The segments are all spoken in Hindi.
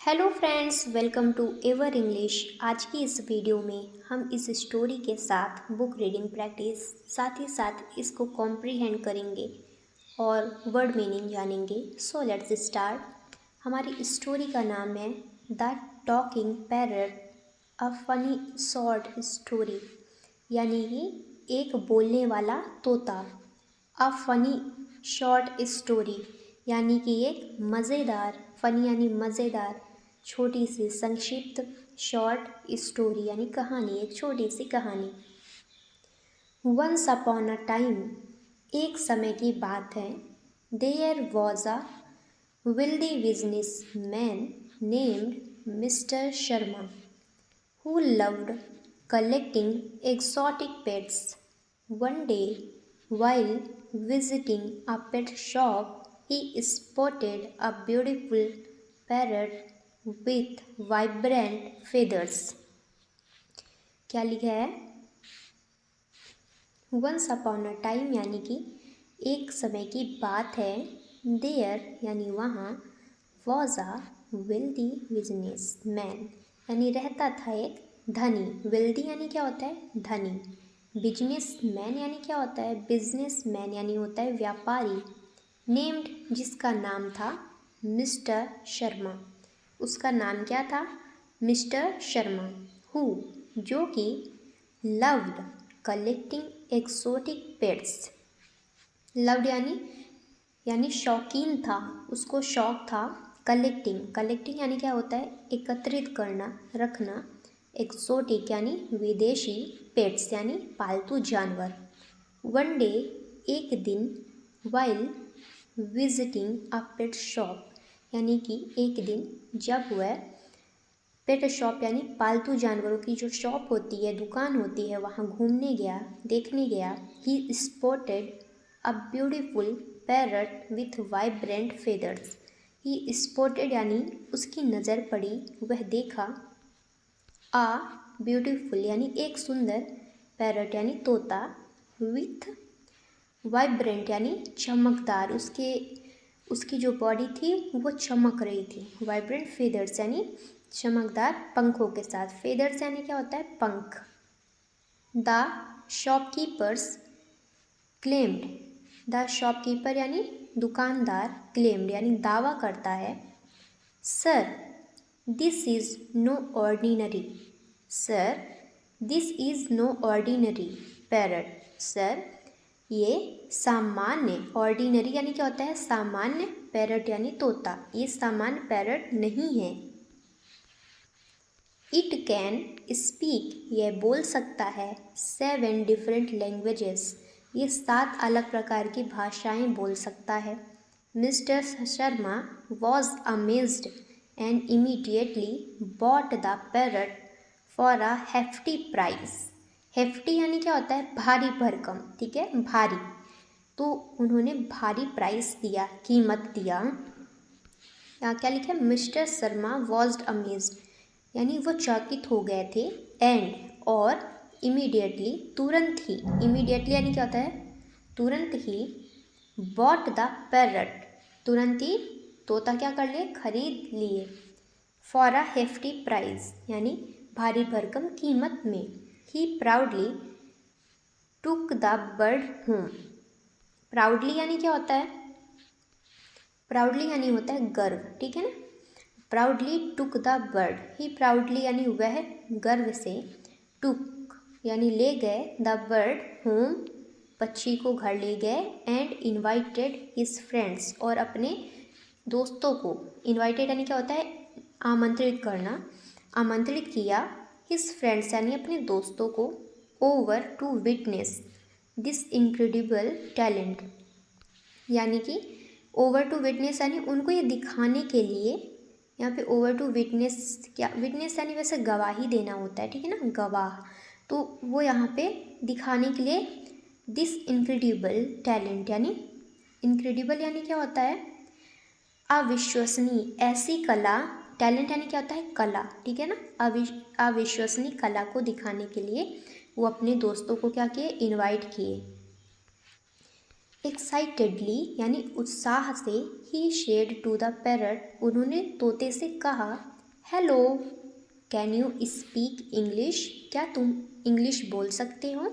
Hello friends, welcome to ever English. आज की इस वीडियो में हम इस स्टोरी के साथ बुक रीडिंग प्रैक्टिस साथ ही साथ इसको कॉम्प्रीहेंड करेंगे और वर्ड मीनिंग जानेंगे। So let's start. हमारी स्टोरी का नाम है the talking parrot, a funny short story, यानी कि एक बोलने वाला तोता। अ फनी शॉर्ट स्टोरी यानी कि एक मज़ेदार, फनी यानी मज़ेदार, छोटी सी संक्षिप्त, शॉर्ट स्टोरी यानी कहानी, एक छोटी सी कहानी। वंस अपॉन अ टाइम, एक समय की बात है, there was a wealthy businessman named Mr. Sharma who loved collecting exotic pets. One day, while visiting a pet shop, he spotted a beautiful parrot with vibrant feathers. क्या लिखा है? वंस अपॉन अ टाइम यानी कि एक समय की बात है, देयर यानी वहाँ, was a wealthy business man यानी रहता था एक धनी। वेल्दी यानी क्या होता है? धनी। बिजनेस मैन यानी क्या होता है? बिजनेस मैन यानी होता है व्यापारी। नेम्ड जिसका नाम था मिस्टर शर्मा, उसका नाम क्या था? मिस्टर शर्मा। हु जो कि loved collecting exotic pets. Loved यानी शौकीन था, उसको शौक था। कलेक्टिंग, कलेक्टिंग यानी क्या होता है? एकत्रित करना, रखना। एक्सोटिक यानी विदेशी, पेट्स यानी पालतू जानवर। वन डे एक दिन, वाइल विजिटिंग अ पेट शॉप यानी कि एक दिन जब वह पेट शॉप यानी पालतू जानवरों की जो शॉप होती है, दुकान होती है, वहाँ घूमने गया, देखने गया। He spotted a beautiful parrot with vibrant feathers. He spotted यानी उसकी नज़र पड़ी, वह देखा। आ ब्यूटीफुल यानी एक सुंदर, पैरट यानी तोता, विथ वाइब्रेंट यानी चमकदार, उसकी जो बॉडी थी वो चमक रही थी। वाइब्रेंट फेदर्स यानी चमकदार पंखों के साथ। फेदर्स यानी क्या होता है? पंख। The shopkeepers claimed, the shopkeeper यानी दुकानदार, क्लेम्ड यानी दावा करता है। Sir this is no ordinary, sir this is no ordinary parrot, sir ये सामान्य, ऑर्डिनरी यानी क्या होता है? सामान्य, पैरट यानी तोता, ये सामान्य पैरट नहीं है। इट कैन स्पीक, यह बोल सकता है। 7 डिफरेंट लैंग्वेजेस, ये 7 अलग प्रकार की भाषाएं बोल सकता है। Mister Sharma was amazed and immediately bought the parrot for a hefty price. Hefty यानी क्या होता है? भारी भरकम, ठीक है, भारी। तो उन्होंने भारी प्राइस दिया, कीमत दिया। यहाँ क्या लिखा है? मिस्टर शर्मा वॉज अमेज्ड यानी वो चकित हो गए थे। एंड और इमीडिएटली तुरंत ही, इमीडिएटली यानी क्या होता है? तुरंत ही। बॉट द पैरट तुरंत ही तोता क्या कर लिए? खरीद लिए। फॉर अ हेफ्टी प्राइस यानी भारी भरकम कीमत में। He proudly took the bird home. Proudly यानी क्या होता है? प्राउडली यानी होता है गर्व, ठीक है ना। Proudly took the bird, he proudly यानी वह गर्व से, टुक यानी ले गए, द बर्ड होम पक्षी को घर ले गए। एंड इन्वाइटेड हिज फ्रेंड्स और अपने दोस्तों को, इन्वाइटेड यानी क्या होता है? आमंत्रित करना, आमंत्रित किया। हिज फ्रेंड्स यानी अपने दोस्तों को, over to witness this incredible talent यानी कि ओवर टू विटनेस यानी उनको ये दिखाने के लिए। यहाँ पे ओवर टू विटनेस, क्या विटनेस यानी वैसे गवाही देना होता है, ठीक है ना, गवाह। तो वो यहाँ पे दिखाने के लिए दिस इनक्रेडिबल टैलेंट यानी, इनक्रेडिबल यानी क्या होता है? अविश्वसनीय, ऐसी कला। टैलेंट यानी क्या होता है? कला, ठीक है ना। अविश्वसनीय कला को दिखाने के लिए वो अपने दोस्तों को क्या किए? इनवाइट किए। एक्साइटेडली यानी उत्साह से, he said to the parrot, उन्होंने तोते से कहा। Hello, can you speak English? क्या तुम इंग्लिश बोल सकते हो?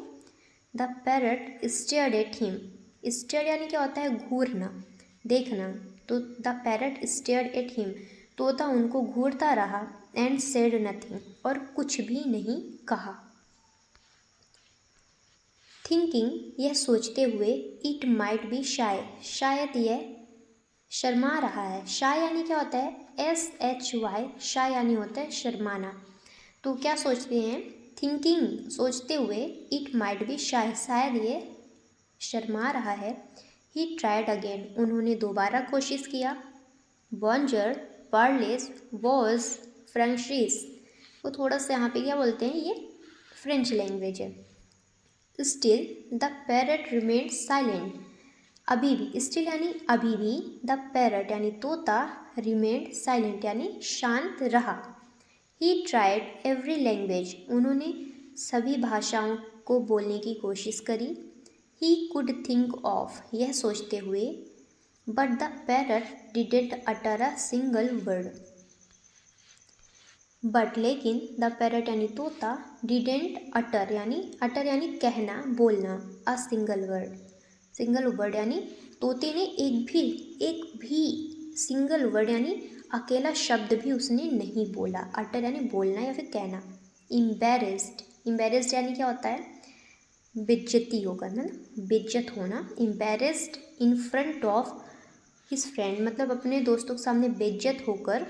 The parrot stared at him. Stare यानी क्या होता है? घूरना, देखना। तो the parrot stared at him, तोता उनको घूरता रहा। एंड सेड नथिंग, और कुछ भी नहीं कहा। थिंकिंग, यह सोचते हुए। इट माइट बी शाय, शायद यह शर्मा रहा है। शाय यानी क्या होता है? SHY, शाय यानी होता है शर्माना। तो क्या सोचते हैं? थिंकिंग, सोचते हुए। इट माइट बी शाय, शायद ये शर्मा रहा है। ही ट्राइड अगेन, उन्होंने दोबारा कोशिश किया। बॉन्जर, पार्लेस, वॉज, फ्रेंचिस। वो थोड़ा सा यहाँ पे क्या बोलते हैं, ये फ्रेंच लैंग्वेज है। Still the parrot remained silent, अभी भी। स्टिल यानी अभी भी। द पैरट यानी तोता। रिमेन्ड साइलेंट यानी शांत रहा। ही ट्राइड एवरी लैंग्वेज, उन्होंने सभी भाषाओं को बोलने की कोशिश करी। ही कुड थिंक ऑफ, यह सोचते हुए। But the parrot didn't utter a single word, but लेकिन द पैरट यानी तोता। डिडेंट अटर यानी कहना, बोलना। A single word, single word यानी तोते ने एक भी सिंगल वर्ड यानी अकेला शब्द भी उसने नहीं बोला। अटर यानी बोलना या फिर कहना। इम्बेरेस्ड, इम्बेरेस्ड यानी क्या होता है? बेइज्जती होकर, है ना, बेइज्जत होना। Embarrassed in front of his friend, मतलब अपने दोस्तों के सामने बेइज्जत होकर।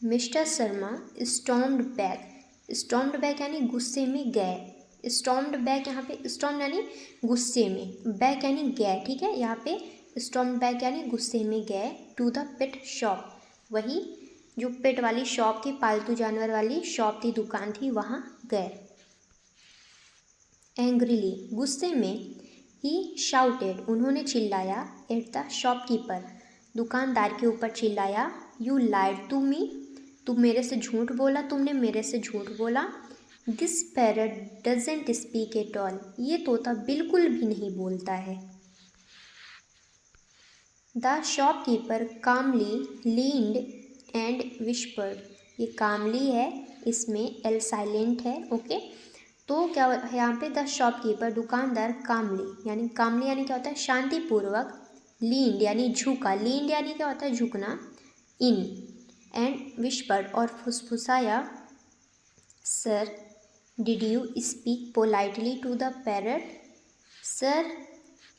Mister Sharma stormed back, stormed back यानी गुस्से में गए। स्टॉर्म्ड बैक, यहाँ पे स्टॉर्म यानी गुस्से में, बैक यानी गए, ठीक है। यहाँ पे स्टॉर्म्ड बैक यानी गुस्से में गए। टू द पेट शॉप, वही जो पेट वाली शॉप थी, पालतू जानवर वाली शॉप थी, दुकान थी, वहाँ गए। एंग्रीली, गुस्से में। ही शाउटेड, उन्होंने चिल्लाया। एट द शॉपकीपर, दुकानदार के ऊपर चिल्लाया। यू लाइड टू मी, तुम मेरे से झूठ बोला, तुमने मेरे से झूठ बोला। This parrot doesn't speak at all, ये तोता बिल्कुल भी नहीं बोलता है। The shopkeeper calmly leaned and whispered, ये कामली है, इसमें एल साइलेंट है, ओके। तो क्या है यहाँ पे? द शॉपकीपर, दुकानदार, कामली यानी क्या होता है? शांतिपूर्वक। लीन्ड यानी झुका, लीन्ड यानी क्या होता है? झुकना। इन एंड विस्पर्ड, और फुसफुसाया। Sir, did you speak politely to the parrot? Sir,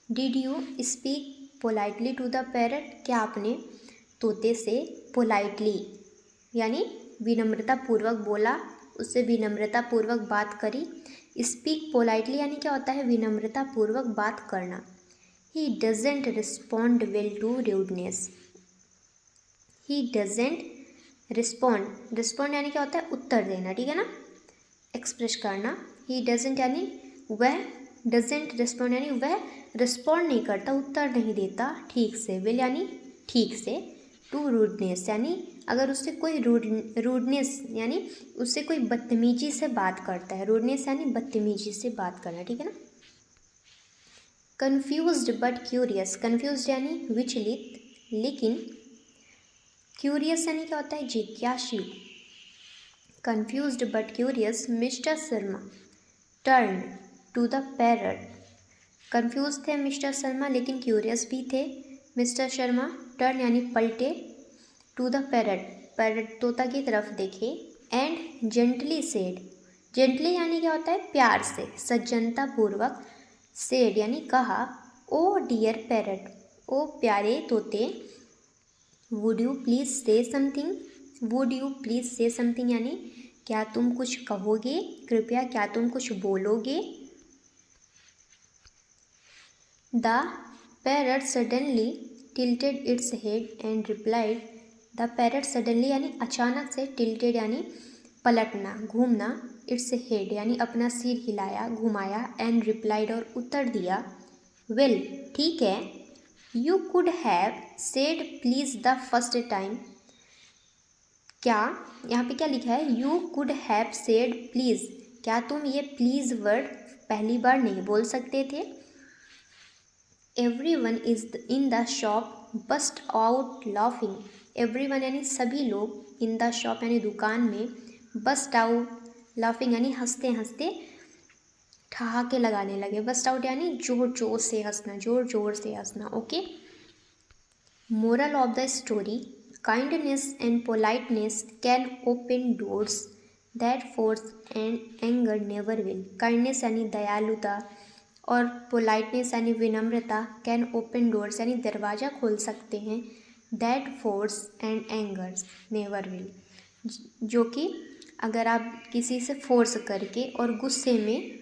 did you speak politely to the parrot, क्या आपने तोते से पोलाइटली यानी विनम्रतापूर्वक बोला, उससे विनम्रतापूर्वक बात करी। स्पीक पोलाइटली यानी क्या होता है? विनम्रतापूर्वक बात करना। He doesn't respond well to rudeness, he doesn't respond यानी क्या होता है? उत्तर देना, ठीक है ना, एक्सप्रेस करना। ही डजेंट यानी वह, डजेंट रिस्पॉन्ड यानी वह रिस्पॉन्ड नहीं करता, उत्तर नहीं देता ठीक से। विल यानी ठीक से। टू रूडनेस यानी अगर उससे कोई रूडनेस यानी उससे कोई बदतमीजी से बात करता है। रूडनेस यानी बदतमीजी से बात करना, ठीक है ना। कन्फ्यूज्ड बट क्यूरियस, कन्फ्यूज्ड यानी विचलित, लेकिन क्यूरियस यानी क्या होता है? जिज्ञासु। Confused but curious, mister Sharma turn to the parrot, confuse थे मिस्टर शर्मा लेकिन क्यूरियस भी थे। मिस्टर शर्मा टर्न यानी पलटे। टू द पैरट, पैरट तोता की तरफ देखे। एंड जेंटली सेड, जेंटली यानी क्या होता है? प्यार से, सज्जनता पूर्वक। सेड यानी कहा। ओ डियर पैरट, ओ प्यारे तोते। वुड यू प्लीज़ से समथिंग, वुड यू प्लीज़ से समथिंग यानी क्या तुम कुछ कहोगे, कृपया क्या तुम कुछ बोलोगे। The parrot suddenly tilted its head and replied, the parrot suddenly यानी अचानक से, टिल्टेड यानी पलटना, घूमना, इट्स हेड यानी अपना सिर हिलाया, घुमाया, एंड रिप्लाइड और उत्तर दिया। वेल, ठीक है। You could have said please the first time, क्या यहाँ पे क्या लिखा है? You could have said please, क्या तुम ये प्लीज़ वर्ड पहली बार नहीं बोल सकते थे। Everyone is in the shop bust out laughing, everyone यानी सभी लोग, इन द शॉप यानी दुकान में, बस्ट आउट लाफिंग यानी हंसते हंसते ठहाके लगाने लगे। बस्ट आउट यानी जोर जोर से हंसना, जोर जोर से हंसना। Okay. Moral of the story, kindness and politeness can open doors that force and anger never will. Kindness यानी दयालुता और पोलाइटनेस यानी विनम्रता कैन ओपन डोर्स यानी दरवाज़ा खोल सकते हैं, that force and angers never will, जो कि अगर आप किसी से फोर्स करके और गुस्से में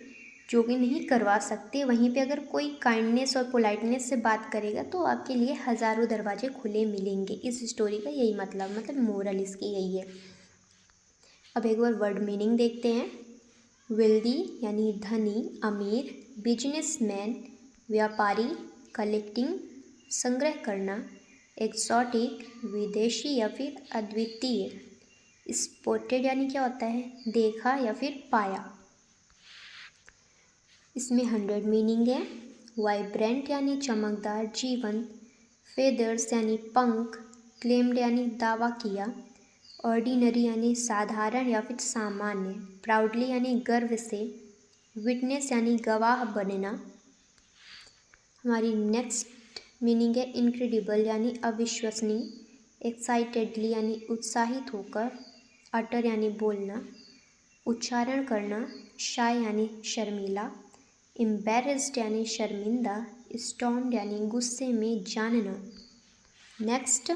जो कि नहीं करवा सकते, वहीं पे अगर कोई काइंडनेस और पोलाइटनेस से बात करेगा तो आपके लिए हज़ारों दरवाजे खुले मिलेंगे। इस स्टोरी का यही मतलब मोरल इसकी यही है। अब एक बार वर्ड मीनिंग देखते हैं। वेल्दी यानी धनी, अमीर, बिजनेसमैन व्यापारी, कलेक्टिंग संग्रह करना, एक्सोटिक विदेशी या फिर अद्वितीय, स्पॉटेड यानी क्या होता है, देखा या फिर पाया। इसमें 100 मीनिंग है। वाइब्रेंट यानी चमकदार, जीवंत, फेदर्स यानी पंख, क्लेम्ड यानी दावा किया, ऑर्डिनरी यानी साधारण या फिर सामान्य, प्राउडली यानी गर्व से, विटनेस यानी गवाह बनना। हमारी नेक्स्ट मीनिंग है इनक्रेडिबल यानी अविश्वसनीय, एक्साइटेडली यानी उत्साहित होकर, अटर यानी बोलना, उच्चारण करना, शाय यानी शर्मीला, एम्बेरेस्ड यानी शर्मिंदा, स्टॉर्म्ड यानी गुस्से में जानना। नेक्स्ट,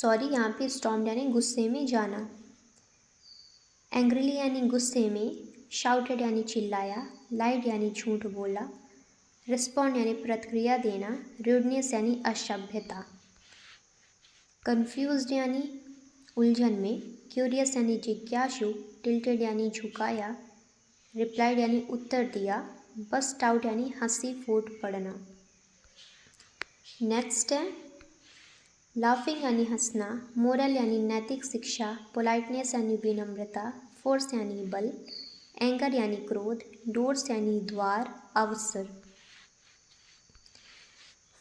यहाँ पे स्टॉर्म्ड यानी गुस्से में जाना। एंग्रीली यानी गुस्से में, शाउटेड यानी चिल्लाया, लाइड यानी झूठ बोला, रिस्पॉन्ड यानी प्रतिक्रिया देना, रूडनेस यानी असभ्यता, कंफ्यूज्ड यानी उलझन में, क्यूरियस यानी जिज्ञासु, टिल्टेड यानी झुकाया, रिप्लाइड यानी उत्तर दिया, बस्ट आउट यानी हंसी फूट पड़ना। नेक्स्ट है लाफिंग यानी हंसना, मोरल यानी नैतिक शिक्षा, पोलाइटनेस यानी विनम्रता, फोर्स यानी बल, एंगर यानी क्रोध, डोर्स यानी द्वार, अवसर।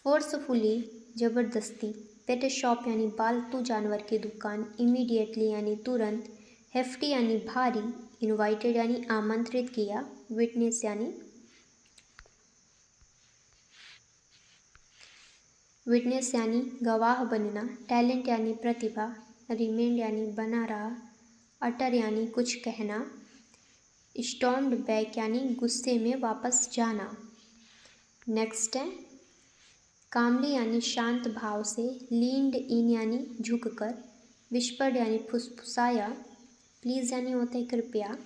फोर्सफुली जबरदस्ती, पेट शॉप यानी पालतू जानवर की दुकान, इमीडिएटली यानी तुरंत, हेफ्टी यानी भारी, इनवाइटेड यानी आमंत्रित किया, विटनेस यानी गवाह बनना, टैलेंट यानी प्रतिभा, रिमेंड यानी बना रहा, अटर यानी कुछ कहना, स्टॉर्म्ड बैक यानी गुस्से में वापस जाना। नेक्स्ट है कामली यानी शांत भाव से, लीन्ड इन यानी झुककर, विस्पर्ड यानी फुसफुसाया, प्लीज़ यानी होता है कृपया,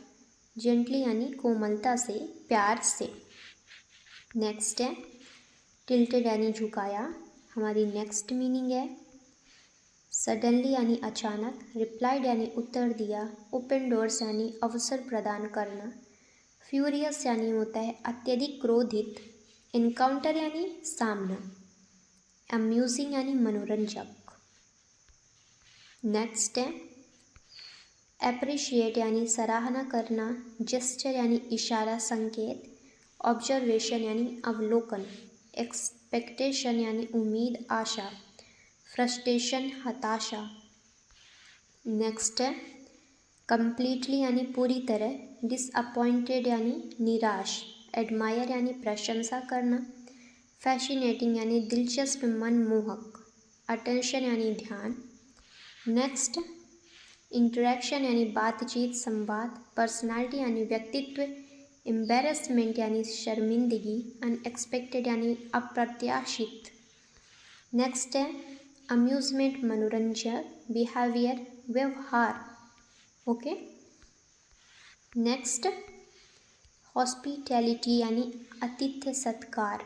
जेंटली यानी कोमलता से, प्यार से। नेक्स्ट है टिल्टेड यानी झुकाया। हमारी नेक्स्ट मीनिंग है सडनली यानी अचानक, रिप्लाइड यानी उत्तर दिया, ओपन डोर्स यानी अवसर प्रदान करना, फ्यूरियस यानी होता है अत्यधिक क्रोधित, इनकाउंटर यानी सामना, अम्यूजिंग यानी मनोरंजक। नेक्स्ट है एप्रिशिएट यानी सराहना करना, जेस्चर यानी इशारा संकेत, ऑब्जर्वेशन यानी अवलोकन, एक्सपेक्टेशन यानी उम्मीद आशा, फ्रस्ट्रेशन हताशा। नेक्स्ट है कंप्लीटली यानी पूरी तरह, डिसअपॉइंटेड यानी निराश, एडमायर यानी प्रशंसा करना, फैसिनेटिंग यानी दिलचस्प मनमोहक, अटेंशन यानी ध्यान। नेक्स्ट इंटरेक्शन यानी बातचीत संवाद, पर्सनालिटी यानी व्यक्तित्व, एम्बेरसमेंट यानी शर्मिंदगी, अनएक्सपेक्टेड यानी अप्रत्याशित। नेक्स्ट है अम्यूजमेंट मनोरंजन, बिहेवियर व्यवहार। ओके। नेक्स्ट हॉस्पिटैलिटी यानी आतिथ्य सत्कार,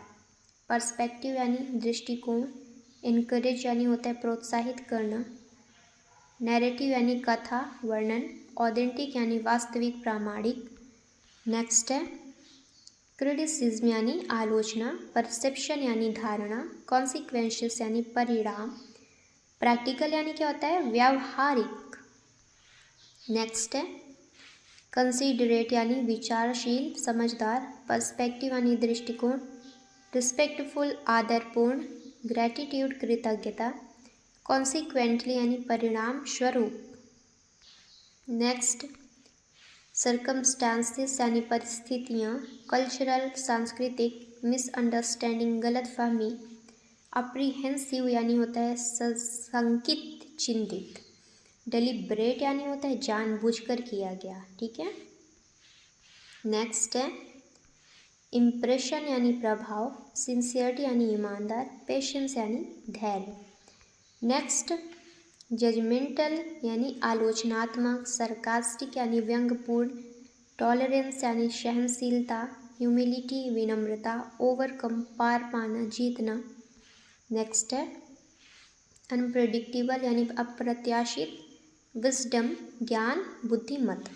पर्सपेक्टिव यानी दृष्टिकोण, इनकरेज यानी होता है प्रोत्साहित करना, नैरेटिव यानी कथा वर्णन, ऑथेंटिक यानी वास्तविक प्रामाणिक। नेक्स्ट है क्रिटिसिज्म यानी आलोचना, परसेप्शन यानी धारणा, कॉन्सिक्वेंसेस यानी परिणाम, प्रैक्टिकल यानी क्या होता है व्यावहारिक। नेक्स्ट है कंसीडरेट यानी विचारशील समझदार, पर्सपेक्टिव यानी दृष्टिकोण, रिस्पेक्टफुल आदरपूर्ण, ग्रैटिट्यूड कृतज्ञता, कॉन्सिक्वेंटली यानी परिणाम स्वरूप। नेक्स्ट, सर्कमस्टांसेस यानी परिस्थितियाँ, कल्चरल सांस्कृतिक, मिसअंडरस्टैंडिंग गलतफहमी, अप्रीहेंसिव यानी होता है संकित चिंतित, डेलिब्रेट यानी होता है जानबूझकर किया गया। ठीक है। नेक्स्ट है इम्प्रेशन यानी प्रभाव, सिंसियरिटी यानी ईमानदार, पेशेंस यानी धैर्य। नेक्स्ट, जजमेंटल यानी आलोचनात्मक, सरकास्टिक यानी व्यंग्यपूर्ण, टॉलरेंस यानी सहनशीलता, ह्यूमिलिटी विनम्रता, ओवरकम पार पाना जीतना। नेक्स्ट है अनप्रेडिक्टेबल यानी अप्रत्याशित, विजडम ज्ञान बुद्धिमत्ता।